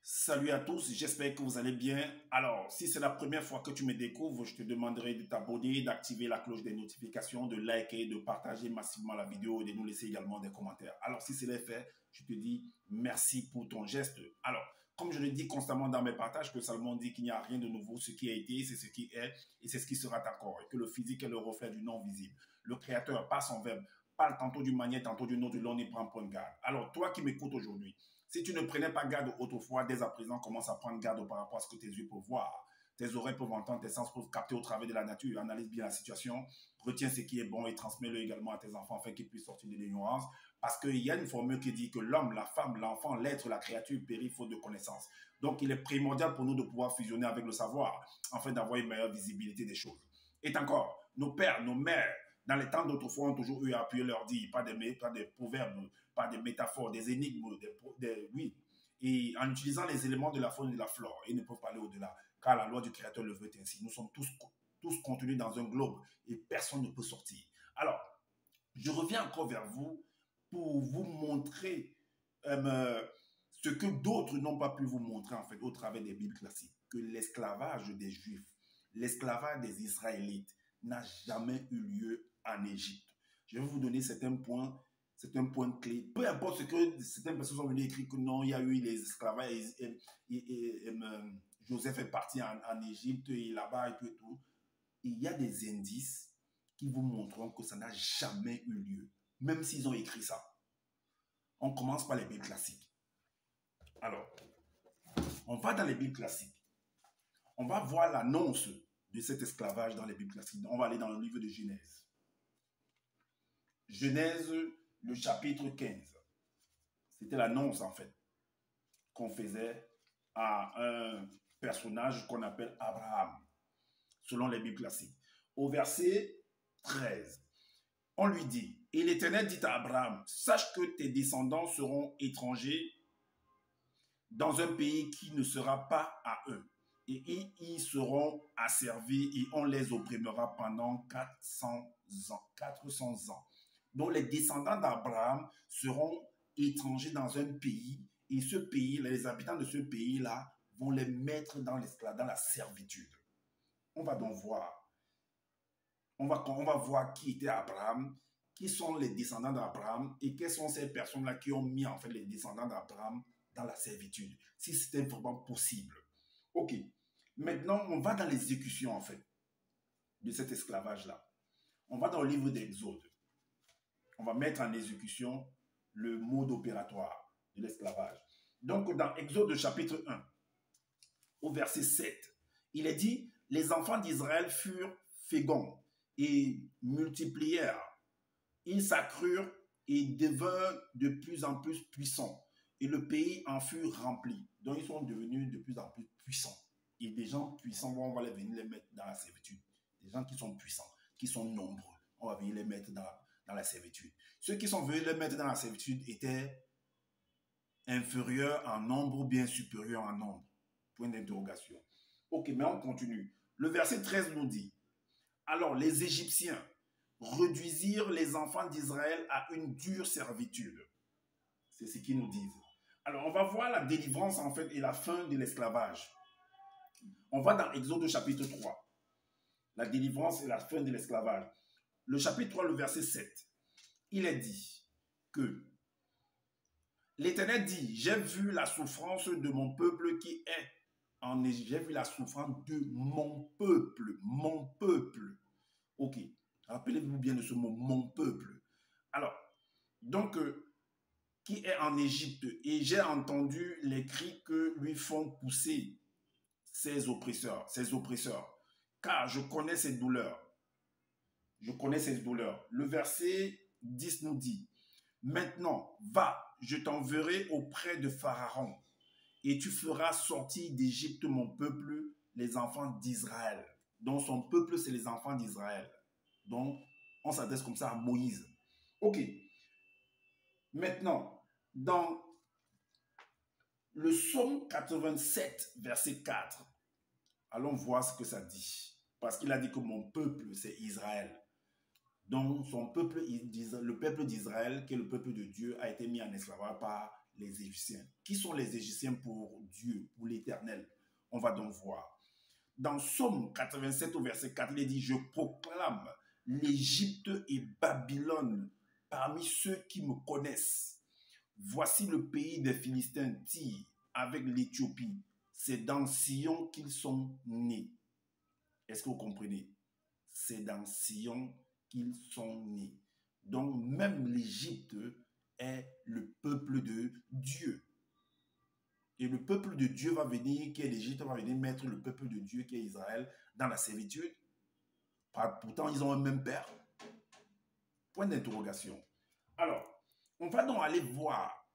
Salut à tous, j'espère que vous allez bien. Alors, si c'est la première fois que tu me découvres, je te demanderai de t'abonner, d'activer la cloche des notifications, de liker, de partager massivement la vidéo et de nous laisser également des commentaires. Alors, si c'est fait, je te dis merci pour ton geste. Alors, comme je le dis constamment dans mes partages, que Salomon dit qu'il n'y a rien de nouveau, ce qui a été, c'est ce qui est et c'est ce qui sera encore, et que le physique est le reflet du non visible. Le Créateur, par son verbe, parle tantôt d'une manière, tantôt d'une autre, l'on y prend point de garde. Alors, toi qui m'écoutes aujourd'hui, si tu ne prenais pas garde autrefois, dès à présent, commence à prendre garde par rapport à ce que tes yeux peuvent voir. Tes oreilles peuvent entendre, tes sens peuvent capter au travers de la nature. Analyse bien la situation, retiens ce qui est bon et transmets-le également à tes enfants afin qu'ils puissent sortir de l'ignorance. Parce qu'il y a une formule qui dit que l'homme, la femme, l'enfant, l'être, la créature périt faute de connaissance. Donc, il est primordial pour nous de pouvoir fusionner avec le savoir afin d'avoir une meilleure visibilité des choses. Et encore, nos pères, nos mères, dans les temps d'autrefois, ont toujours eu à appuyer leur dire, pas des proverbes, pas des métaphores, des énigmes, oui. Et en utilisant les éléments de la faune et de la flore, ils ne peuvent pas aller au-delà, car la loi du Créateur le veut ainsi. Nous sommes tous contenus dans un globe et personne ne peut sortir. Alors, je reviens encore vers vous pour vous montrer ce que d'autres n'ont pas pu vous montrer, en fait, au travers des Bibles classiques, que l'esclavage des Juifs, l'esclavage des Israélites n'a jamais eu lieu en Égypte. Je vais vous donner certains points. C'est un point clé. Peu importe ce que certaines personnes sont venues écrire que non, il y a eu les esclavages et Joseph est parti en Égypte et là-bas et tout. Il y a des indices qui vous montreront que ça n'a jamais eu lieu, même s'ils ont écrit ça. On commence par les Bibles classiques. Alors, on va dans les Bibles classiques. On va voir l'annonce de cet esclavage dans les Bibles classiques. On va aller dans le livre de Genèse. Genèse, le chapitre 15. C'était l'annonce, en fait, qu'on faisait à un personnage qu'on appelle Abraham, selon les Bibles classiques. Au verset 13, on lui dit, et l'Éternel dit à Abraham, sache que tes descendants seront étrangers dans un pays qui ne sera pas à eux. Et ils y seront asservis et on les opprimera pendant 400 ans. 400 ans. Donc les descendants d'Abraham seront étrangers dans un pays et ce pays, les habitants de ce pays-là vont les mettre dans l'esclavage, dans la servitude. On va donc voir. On va voir qui était Abraham, qui sont les descendants d'Abraham et quelles sont ces personnes-là qui ont mis en fait les descendants d'Abraham dans la servitude, si c'était vraiment possible. Ok, maintenant on va dans l'exécution en fait de cet esclavage-là. On va dans le livre d'Exode. On va mettre en exécution le mode opératoire de l'esclavage. Donc dans Exode chapitre 1, au verset 7, il est dit, les enfants d'Israël furent féconds et multiplièrent. Ils s'accrurent et devinrent de plus en plus puissants. Et le pays en fut rempli. Donc, ils sont devenus de plus en plus puissants. Et des gens puissants, on va venir les mettre dans la servitude. Des gens qui sont puissants, qui sont nombreux, on va venir les mettre dans la servitude. Ceux qui sont venus les mettre dans la servitude étaient inférieurs en nombre ou bien supérieurs en nombre. Point d'interrogation. Ok, mais on continue. Le verset 13 nous dit, alors les Égyptiens réduisirent les enfants d'Israël à une dure servitude. C'est ce qu'ils nous disent. Alors, on va voir la délivrance, en fait, et la fin de l'esclavage. On va dans Exode chapitre 3. La délivrance et la fin de l'esclavage. Le chapitre 3, le verset 7. Il est dit que l'Éternel dit, j'ai vu la souffrance de mon peuple qui est en Égypte. J'ai vu la souffrance de mon peuple. Mon peuple. Ok. Rappelez-vous bien de ce mot, mon peuple. Alors, donc, qui est en Égypte, et j'ai entendu les cris que lui font pousser ses oppresseurs, car je connais ses douleurs. Je connais ses douleurs. Le verset 10 nous dit, maintenant, va, je t'enverrai auprès de Pharaon, et tu feras sortir d'Égypte mon peuple, les enfants d'Israël. Donc, son peuple, c'est les enfants d'Israël. Donc, on s'adresse comme ça à Moïse. Ok. Maintenant, dans le psaume 87, verset 4, allons voir ce que ça dit. Parce qu'il a dit que mon peuple, c'est Israël. Donc, son peuple, le peuple d'Israël, qui est le peuple de Dieu, a été mis en esclavage par les Égyptiens. Qui sont les Égyptiens pour Dieu, pour l'Éternel? On va donc voir. Dans Psaume 87 au verset 4, il est dit « Je proclame l'Égypte et Babylone parmi ceux qui me connaissent. Voici le pays des Philistins, Tyr, avec l'Éthiopie. C'est dans Sion qu'ils sont nés. » Est-ce que vous comprenez? C'est dans Sion qu'ils sont nés. Donc même l'Égypte est le peuple de Dieu. Et le peuple de Dieu va venir, qui est l'Égypte, va venir mettre le peuple de Dieu, qui est Israël, dans la servitude. Pourtant, ils ont un même père. Point d'interrogation. Alors, on va donc aller voir,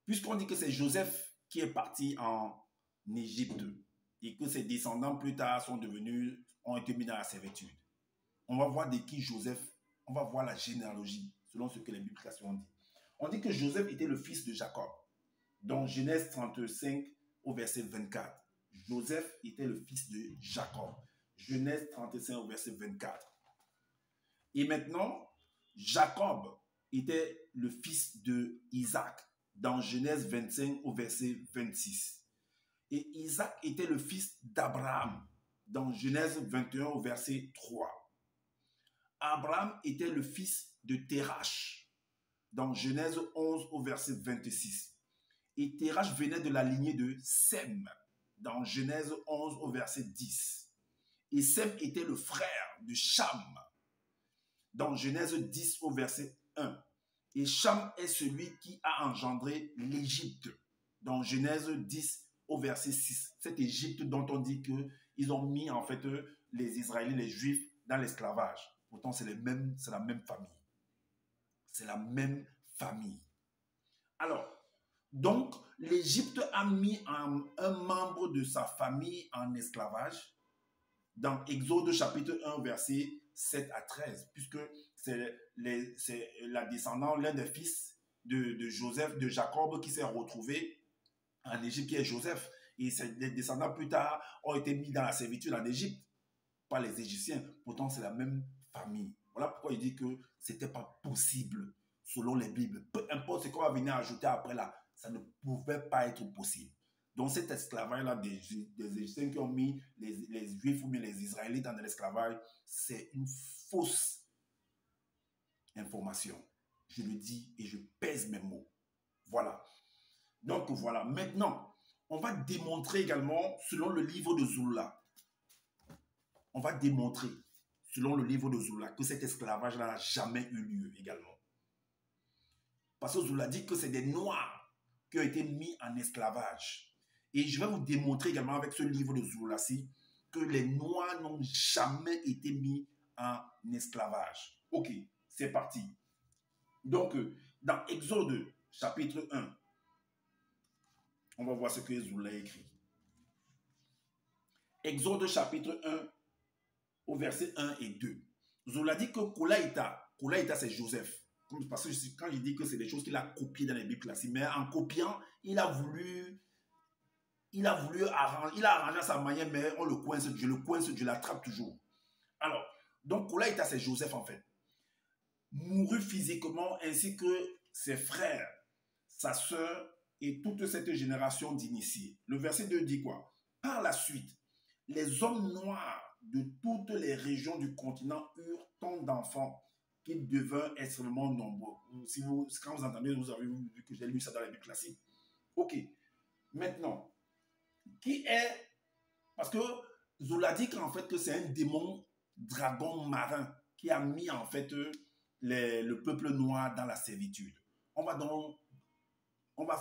puisqu'on dit que c'est Joseph qui est parti en Égypte et que ses descendants plus tard ont été mis dans la servitude. On va voir de qui Joseph, on va voir la généalogie, selon ce que les Bibles ont dit. On dit que Joseph était le fils de Jacob. Dans Genèse 35 au verset 24. Joseph était le fils de Jacob. Genèse 35 au verset 24. Et maintenant, Jacob était le fils de Isaac. Dans Genèse 25 au verset 26. Et Isaac était le fils d'Abraham. Dans Genèse 21 au verset 3. Abraham était le fils de Térach. Dans Genèse 11 au verset 26. Et Térach venait de la lignée de Sem, dans Genèse 11 au verset 10. Et Sem était le frère de Cham, dans Genèse 10 au verset 1. Et Cham est celui qui a engendré l'Égypte, dans Genèse 10 au verset 6. Cette Égypte dont on dit qu'ils ont mis en fait les Israéliens, les Juifs, dans l'esclavage. Pourtant, c'est la même famille. C'est la même famille. Alors, donc, l'Égypte a mis un membre de sa famille en esclavage dans Exode chapitre 1, verset 7 à 13, puisque c'est la descendante, l'un des fils de Joseph, de Jacob, qui s'est retrouvé en Égypte, qui est Joseph. Et les descendants plus tard ont été mis dans la servitude en Égypte par les Égyptiens. Pourtant, c'est la même famille. Voilà pourquoi il dit que ce n'était pas possible, selon les Bibles. Peu importe ce qu'on va venir ajouter après là, ça ne pouvait pas être possible. Donc cet esclavage-là des Égyptiens qui ont mis les Juifs ou bien les Israélites dans l'esclavage, c'est une fausse information. Je le dis et je pèse mes mots. Voilà. Donc voilà. Maintenant, on va démontrer également, selon le livre de Zullah, on va démontrer, selon le livre de Zullah, que cet esclavage-là n'a jamais eu lieu également. Parce que Zullah dit que c'est des Noirs qui ont été mis en esclavage. Et je vais vous démontrer également avec ce livre de Zullah-ci que les Noirs n'ont jamais été mis en esclavage. Ok, c'est parti. Donc, dans Exode chapitre 1, on va voir ce que Zullah écrit. Exode chapitre 1, au verset 1 et 2. Zullah dit que Kolaïta c'est Joseph. Parce que quand je dis que c'est des choses qu'il a copiées dans les Bibles classiques, mais en copiant, il a arrangé à sa manière, mais on le coince, je l'attrape toujours. Alors, donc Kolaïta, c'est Joseph en fait. Mourut physiquement, ainsi que ses frères, sa sœur et toute cette génération d'initiés. Le verset 2 dit quoi? Par la suite, les hommes noirs de toutes les régions du continent eurent tant d'enfants qu'ils devinrent extrêmement nombreux. Quand vous entendez, vous avez vu que j'ai lu ça dans les Bibles classiques. Ok. Maintenant, qui est... Parce que Zullah dit qu'en fait que c'est un démon dragon marin qui a mis en fait le peuple noir dans la servitude. On va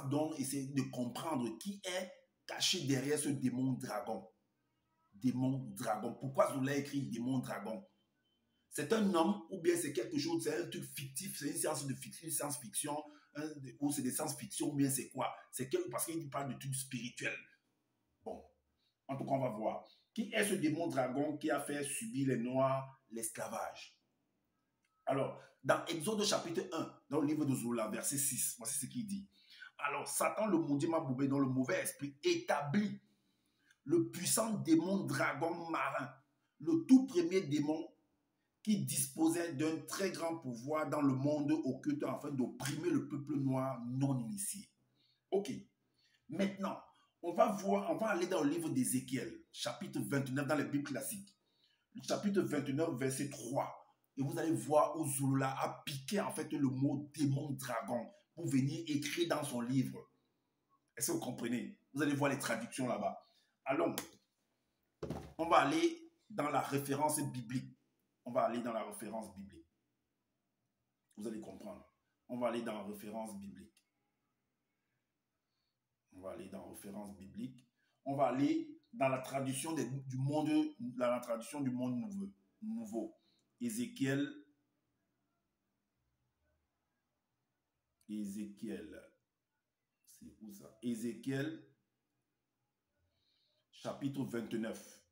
donc essayer de comprendre qui est caché derrière ce démon dragon. Démon dragon. Pourquoi Zullah écrit démon dragon? C'est un homme ou bien c'est quelque chose, c'est un truc fictif, c'est une science-fiction, ou c'est des science-fiction ou bien c'est quoi? Parce qu'il parle de trucs spirituels. Bon, en tout cas, on va voir. Qui est ce démon dragon qui a fait subir les Noirs l'esclavage? Alors, dans Exode chapitre 1, dans le livre de Zullah, verset 6, voici ce qu'il dit. Alors, Satan, le maudit Maboubé, dans le mauvais esprit, établit le puissant démon dragon marin, le tout premier démon qui disposait d'un très grand pouvoir dans le monde occulte afin d'opprimer le peuple noir non initié. Ok. Maintenant, on va aller dans le livre d'Ézéchiel, chapitre 29 dans les Bibles classiques. Le chapitre 29, verset 3. Et vous allez voir où Zulula a piqué en fait le mot démon dragon pour venir écrire dans son livre. Est-ce que vous comprenez? Vous allez voir les traductions là-bas. Allons, on va aller dans la référence biblique. On va aller dans la référence biblique. Vous allez comprendre. On va aller dans la référence biblique. On va aller dans la référence biblique. On va aller dans la traduction du monde, la traduction du monde nouveau. Ézéchiel, c'est où ça? Ézéchiel, chapitre 29,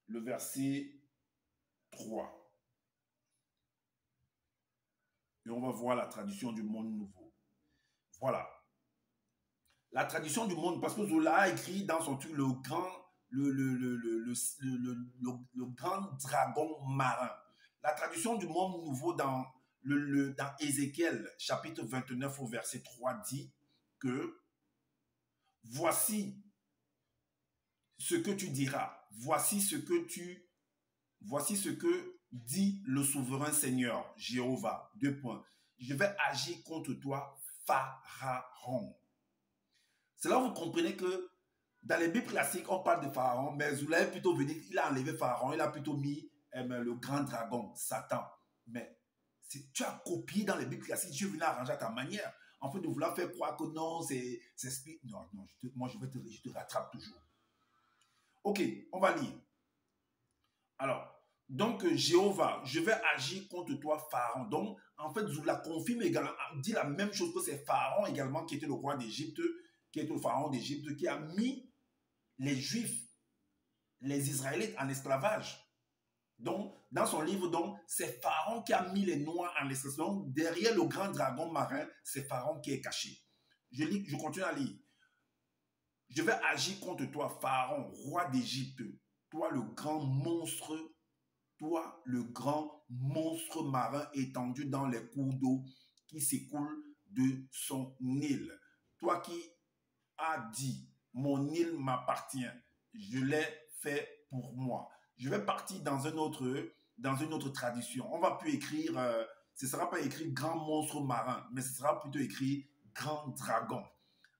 le verset 3. Et on va voir la traduction du monde nouveau. Voilà. La traduction du monde, parce que Zola a écrit dans son truc le grand dragon marin. La traduction du monde nouveau dans Ézéchiel, chapitre 29 au verset 3 dit que voici ce que tu diras, voici ce que dit le souverain Seigneur, Jéhovah. 2 points. Je vais agir contre toi, Pharaon. C'est là où vous comprenez que dans les Bibles classiques, on parle de Pharaon, mais Zoula est plutôt venu, il a enlevé Pharaon, il a plutôt mis le grand dragon, Satan. Mais tu as copié dans les Bibles classiques, Dieu venu arranger à ta manière. En fait, de vouloir faire croire que non, c'est non, moi je te rattrape toujours. Ok, on va lire. Alors, donc Jéhovah, je vais agir contre toi, Pharaon. Donc, en fait, Zoula confirme également, dit la même chose que c'est Pharaon également qui était le roi d'Égypte, qui est le pharaon d'Égypte, qui a mis les Juifs, les Israélites en esclavage. Donc, dans son livre, c'est Pharaon qui a mis les Noirs en esclavage. Donc, derrière le grand dragon marin, c'est Pharaon qui est caché. Je continue à lire. Je vais agir contre toi, Pharaon, roi d'Égypte, toi le grand monstre marin étendu dans les cours d'eau qui s'écoulent de son île. Toi qui a dit, mon île m'appartient, je l'ai fait pour moi. Je vais partir dans une autre tradition. On va plus écrire, ce ne sera pas écrit grand monstre marin, mais ce sera plutôt écrit grand dragon.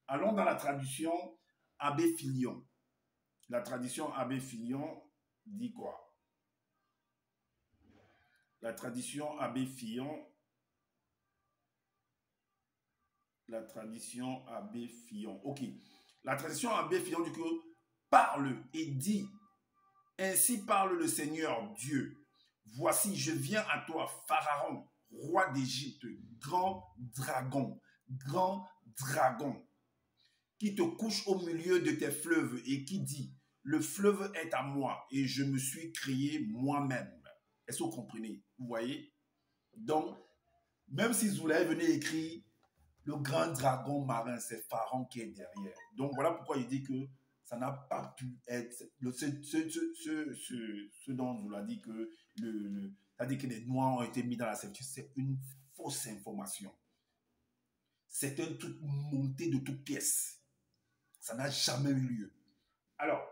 Allons dans la tradition Abbé Filion. La tradition Abbé Filion dit quoi? La tradition Abbé Fillon. Ok. La tradition Abbé Fillon dit que parle et dit, ainsi parle le Seigneur Dieu. Voici, je viens à toi, Pharaon, roi d'Égypte, grand dragon, qui te couche au milieu de tes fleuves et qui dit, le fleuve est à moi et je me suis créé moi-même. Est-ce que vous comprenez? Vous voyez? Donc, même si Zoula est venu écrire le grand dragon marin, c'est Pharaon qui est derrière. Donc, voilà pourquoi il dit que ça n'a pas pu être ce dont Zoula dit que c'est-à-dire que les Noirs ont été mis dans la servitude. C'est une fausse information. C'est un truc monté de toutes pièces. Ça n'a jamais eu lieu. Alors,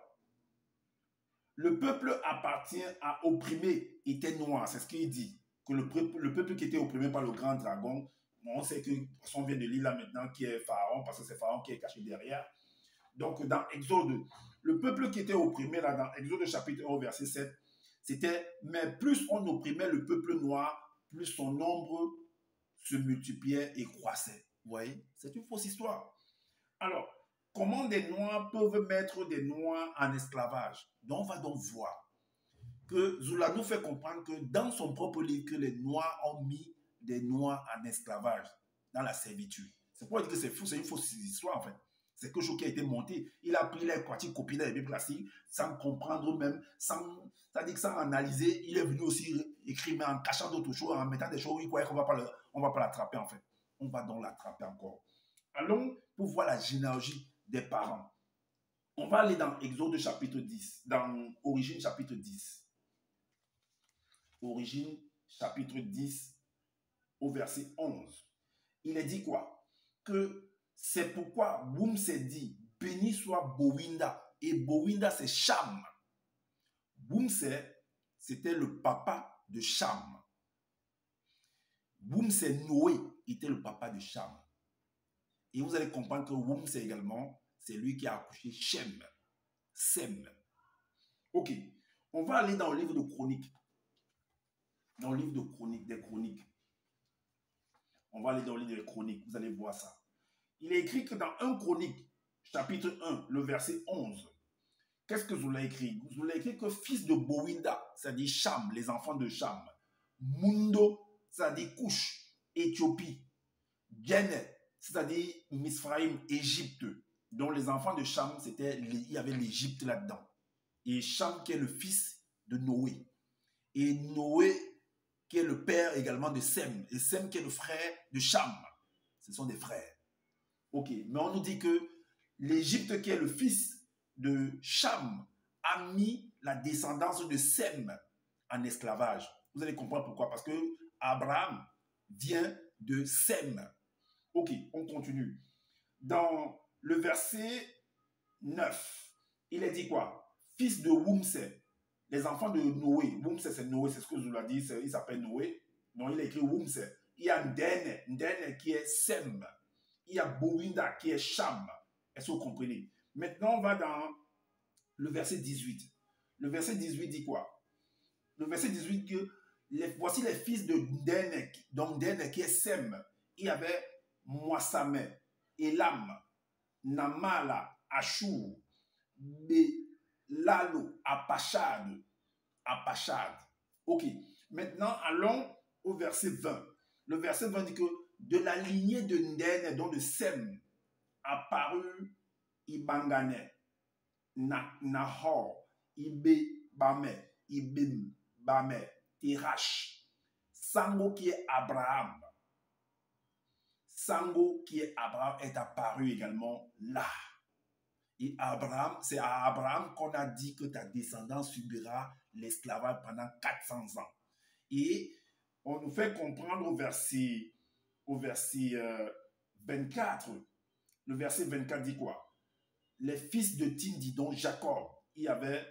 le peuple appartient à opprimé, était noir, c'est ce qu'il dit. Que le peuple qui était opprimé par le grand dragon, on sait que on vient de lire là maintenant qui est Pharaon, parce que c'est Pharaon qui est caché derrière. Donc dans Exode, le peuple qui était opprimé là dans Exode chapitre 1 verset 7, c'était, mais plus on opprimait le peuple noir, plus son nombre se multipliait et croissait. Vous voyez, c'est une fausse histoire. Alors, comment des Noirs peuvent mettre des Noirs en esclavage? Donc, on va donc voir que Zoula nous fait comprendre que dans son propre livre, que les Noirs ont mis des Noirs en esclavage, dans la servitude. C'est pour dire que c'est fou, c'est une fausse histoire en fait. C'est quelque chose qui a été monté. Il a pris les pratiques copiées dans les Bibles classiques, sans comprendre même, c'est-à-dire que sans analyser, il est venu aussi écrire, mais en cachant d'autres choses, en mettant des choses où il croyait qu'on ne va pas l'attraper en fait. On va donc l'attraper encore. Allons pour voir la généalogie des parents. On va aller dans Exode chapitre 10, dans Origine chapitre 10. Origine, chapitre 10, au verset 11. Il est dit quoi? Que c'est pourquoi Boum s'est dit, béni soit Bowinda. Et Bowinda, c'est Cham. Boum, c'était le papa de Cham. Boum, c'est Noé, était le papa de Cham. Et vous allez comprendre que Boum, c'est également, c'est lui qui a accouché Shem. Sem. Ok, on va aller dans le livre de Chroniques. Dans le livre de Chroniques, des Chroniques. On va aller dans le livre des Chroniques, vous allez voir ça. Il est écrit que dans 1 Chronique, chapitre 1, le verset 11, qu'est-ce que Zoula a écrit? Zoula a écrit que fils de Bowinda, c'est-à-dire Cham, les enfants de Cham, Mundo, c'est-à-dire Couche, Éthiopie, Djenne, c'est-à-dire Misraïm, Égypte, dont les enfants de Cham, il y avait l'Égypte là-dedans. Et Cham qui est le fils de Noé. Et Noé qui est le père également de Sem. Et Sem qui est le frère de Cham. Ce sont des frères. Ok, mais on nous dit que l'Égypte qui est le fils de Cham a mis la descendance de Sem en esclavage. Vous allez comprendre pourquoi. Parce que Abraham vient de Sem. Ok, on continue. Dans le verset 9, il est dit quoi? Fils de Wumse, les enfants de Noé. Wumse, c'est Noé, c'est ce que je vous l'ai dit, il s'appelle Noé. Donc, il a écrit Wumse. Il y a Ndene, Ndene qui est Sem. Il y a Bowinda qui est Cham. Est-ce que vous comprenez? Maintenant, on va dans le verset 18. Le verset 18 dit quoi? Le verset 18 que voici les fils de Ndene, donc Ndene qui est Sem. Il y avait Moissame, Elam, Namala, Ashur, Belalo, Apachad. Ok. Maintenant, allons au verset 20. Le verset 20 dit que de la lignée de Ndene, donc de Sem, apparut Ibangane, Nahor, Ibebame, Ibebame, Tirash, Sango qui est Abraham. Sango qui est Abraham est apparu également là. Et Abraham, c'est à Abraham qu'on a dit que ta descendance subira l'esclavage pendant 400 ans. Et on nous fait comprendre au verset 24. Le verset 24 dit quoi? Les fils de Tindi, dont Jacob, il y avait,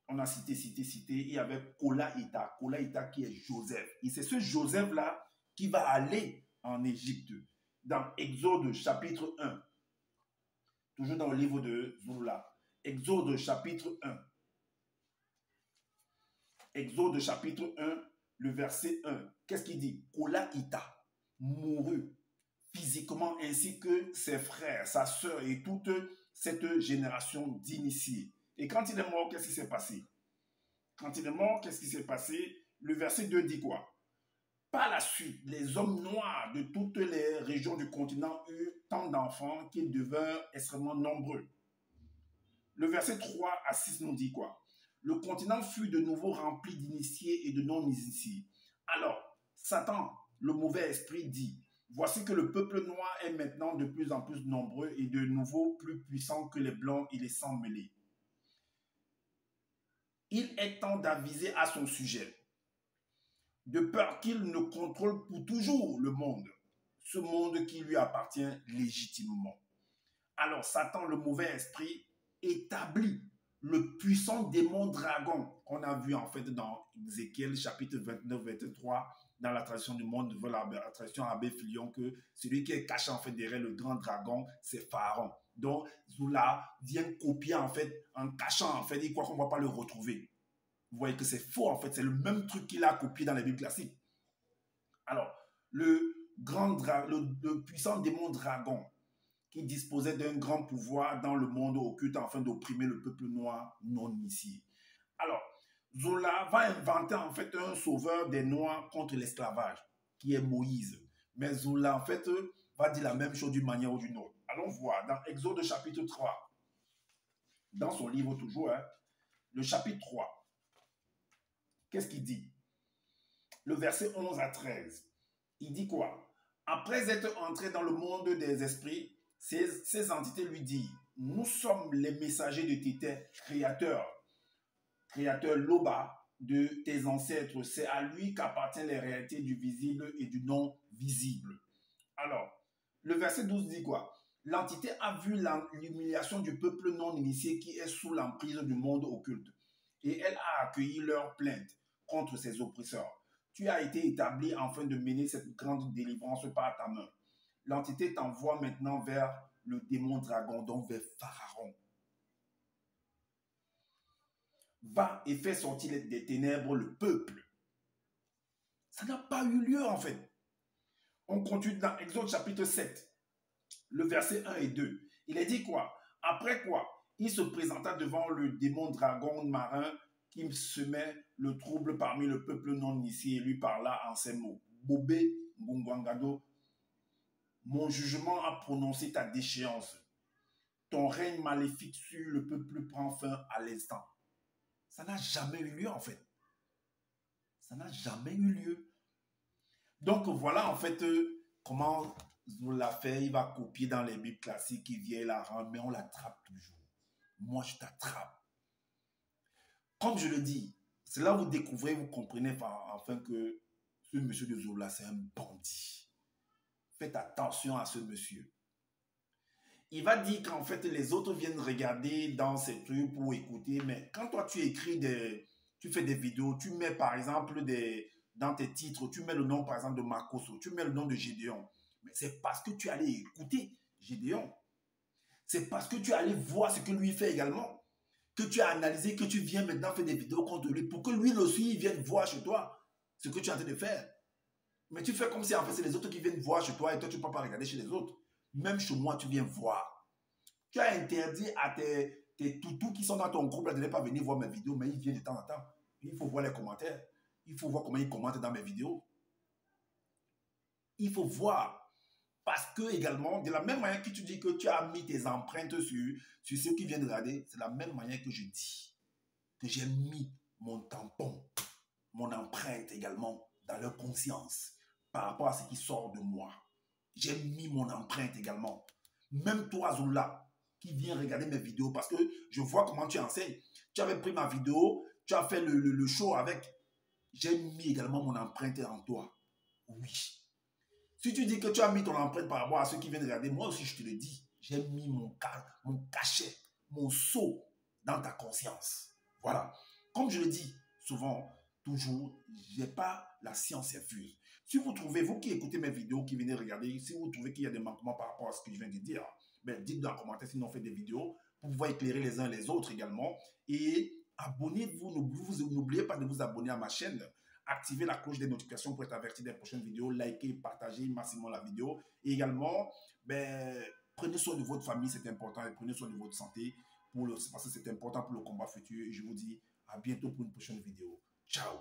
on a cité, il y avait Kolaïta qui est Joseph. Et c'est ce Joseph-là qui va aller en Égypte. Dans Exode chapitre 1, toujours dans le livre de Zoula. Exode chapitre 1. Exode chapitre 1, le verset 1. Qu'est-ce qu'il dit? Kolaïta mourut physiquement ainsi que ses frères, sa sœur et toute cette génération d'initiés. Et quand il est mort, qu'est-ce qui s'est passé? Quand il est mort, qu'est-ce qui s'est passé? Le verset 2 dit quoi? Par la suite, les hommes noirs de toutes les régions du continent eurent tant d'enfants qu'ils devinrent extrêmement nombreux. Le verset 3 à 6 nous dit quoi? Le continent fut de nouveau rempli d'initiés et de non-initiés. Alors, Satan, le mauvais esprit, dit: voici que le peuple noir est maintenant de plus en plus nombreux et de nouveau plus puissant que les blancs et les sans mêlés. Il est temps d'aviser à son sujet, de peur qu'il ne contrôle pour toujours le monde, ce monde qui lui appartient légitimement. Alors Satan, le mauvais esprit, établit le puissant démon dragon qu'on a vu en fait dans Ézéchiel chapitre 29-23 dans la tradition du monde, la tradition Abbé Filion, que celui qui est caché en fait derrière le grand dragon, c'est Pharaon. Donc Zoula vient copier en fait, en cachant en fait, il croit qu'on ne va pas le retrouver. Vous voyez que c'est faux en fait, c'est le même truc qu'il a copié dans les Bibles classiques. Alors, le puissant démon dragon qui disposait d'un grand pouvoir dans le monde occulte afin d'opprimer le peuple noir non initié. Alors, Zola va inventer en fait un sauveur des Noirs contre l'esclavage, qui est Moïse. Mais Zola en fait va dire la même chose d'une manière ou d'une autre. Allons voir dans Exode chapitre 3, dans son livre toujours, le chapitre 3. Qu'est-ce qu'il dit? Le verset 11 à 13. Il dit quoi? Après être entré dans le monde des esprits, ces entités lui disent: nous sommes les messagers de Tété, créateur Loba, de tes ancêtres. C'est à lui qu'appartiennent les réalités du visible et du non visible. Alors, le verset 12 dit quoi? L'entité a vu l'humiliation du peuple non initié qui est sous l'emprise du monde occulte. Et elle a accueilli leurs plaintes contre ses oppresseurs. Tu as été établi afin de mener cette grande délivrance par ta main. L'entité t'envoie maintenant vers le démon dragon, donc vers Pharaon. Va et fais sortir des ténèbres le peuple. Ça n'a pas eu lieu en fait. On continue dans Exode chapitre 7, le verset 1 et 2. Il est dit quoi? Après quoi? Il se présenta devant le démon dragon marin qui semait le trouble parmi le peuple non initié et lui parla en ces mots. Bobé Ngungwangado, mon jugement a prononcé ta déchéance. Ton règne maléfique sur le peuple prend fin à l'instant. Ça n'a jamais eu lieu en fait. Ça n'a jamais eu lieu. Donc voilà en fait comment Zola fait. Il va copier dans les Bibles classiques, il vient la rendre, mais on l'attrape toujours. Moi je t'attrape. Comme je le dis, c'est là où vous découvrez, vous comprenez enfin que ce monsieur de Zola c'est un bandit. Faites attention à ce monsieur. Il va dire qu'en fait, les autres viennent regarder dans ces trucs pour écouter. Mais quand toi, tu écris tu fais des vidéos, tu mets par exemple dans tes titres, tu mets le nom par exemple de Makoso, tu mets le nom de Gédéon. Mais c'est parce que tu allais écouter Gédéon. C'est parce que tu allais voir ce que lui fait également. Que tu as analysé, que tu viens maintenant faire des vidéos contre lui pour que lui aussi il vienne voir chez toi ce que tu es en train de faire. Mais tu fais comme si en fait c'est les autres qui viennent voir chez toi et toi tu ne peux pas regarder chez les autres. Même chez moi, tu viens voir. Tu as interdit à tes toutous qui sont dans ton groupe de ne pas venir voir mes vidéos, mais ils viennent de temps en temps. Il faut voir les commentaires. Il faut voir comment ils commentent dans mes vidéos. Il faut voir. Parce que également, de la même manière que tu dis que tu as mis tes empreintes sur ceux qui viennent regarder, c'est la même manière que je dis que j'ai mis mon tampon, mon empreinte également dans leur conscience par rapport à ce qui sort de moi. J'ai mis mon empreinte également. Même toi, Zola, qui viens regarder mes vidéos, parce que je vois comment tu enseignes. Tu avais pris ma vidéo, tu as fait le show avec. J'ai mis également mon empreinte en toi. Oui. Si tu dis que tu as mis ton empreinte par rapport à ceux qui viennent regarder, moi aussi je te le dis. J'ai mis mon cachet, mon sceau dans ta conscience. Voilà. Comme je le dis souvent, toujours, je n'ai pas la science infuse. Si vous trouvez, vous qui écoutez mes vidéos, qui venez regarder, si vous trouvez qu'il y a des manquements par rapport à ce que je viens de dire, ben dites-le en commentaire, sinon on fait des vidéos pour pouvoir éclairer les uns les autres également. Et abonnez-vous, n'oubliez pas de vous abonner à ma chaîne. Activez la cloche des notifications pour être averti des prochaines vidéos. Likez, partagez massivement la vidéo. Et également, ben, prenez soin de votre famille, c'est important. Et prenez soin de votre santé parce que c'est important pour le combat futur. Et je vous dis à bientôt pour une prochaine vidéo. Ciao.